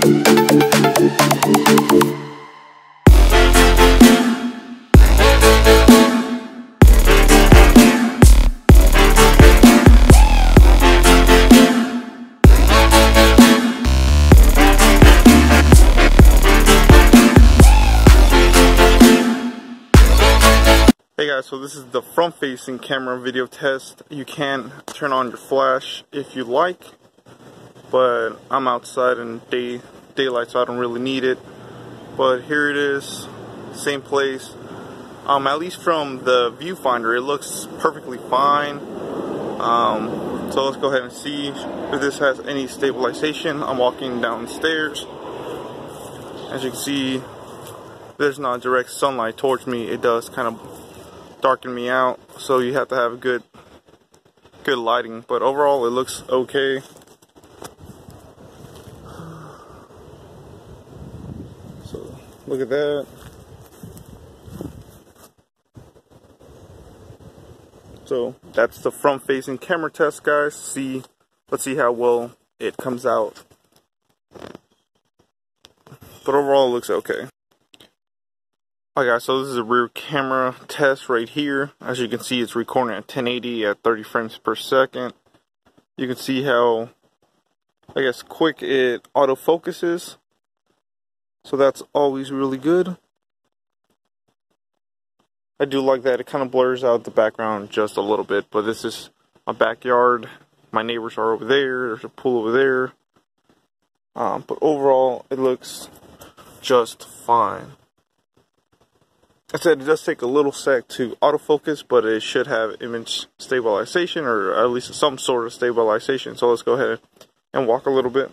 Hey guys, so this is the front-facing camera video test. You can turn on your flash if you like, but I'm outside in daylight, so I don't really need it. But here it is, same place. At least from the viewfinder, it looks perfectly fine. So let's go ahead and see if this has any stabilization. I'm walking downstairs. As you can see, there's not direct sunlight towards me. It does kind of darken me out, so you have to have good lighting, but overall it looks okay. So look at that. So that's the front facing camera test, guys. Let's see how well it comes out, but overall it looks okay. Alright guys, so this is a rear camera test right here. As you can see, it's recording at 1080 at 30 frames per second. You can see how, I guess, quick it autofocuses. So that's always really good. I do like that. It kind of blurs out the background just a little bit, but this is my backyard. My neighbors are over there. There's a pool over there. But overall, it looks just fine. I said it does take a little sec to autofocus, but it should have image stabilization, or at least some sort of stabilization. So let's go ahead and walk a little bit.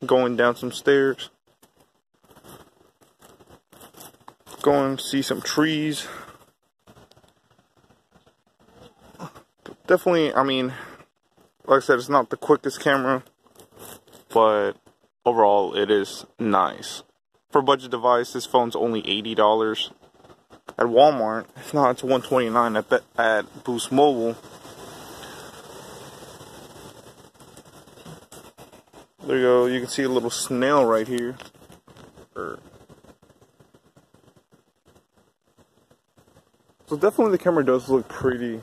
Going down some stairs. Going to see some trees. Definitely, I mean, like I said, it's not the quickest camera, but overall it is nice. For a budget device, this phone's only $80 at Walmart. If not, it's $129 at Boost Mobile. There you go. You can see a little snail right here. So definitely the camera does look pretty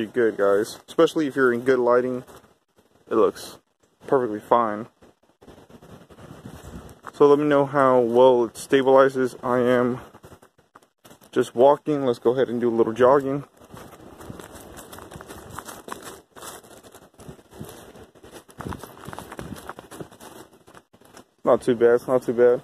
good, guys. Especially if you're in good lighting, it looks perfectly fine. So let me know how well it stabilizes. I am just walking. Let's go ahead and do a little jogging. Not too bad, it's not too bad.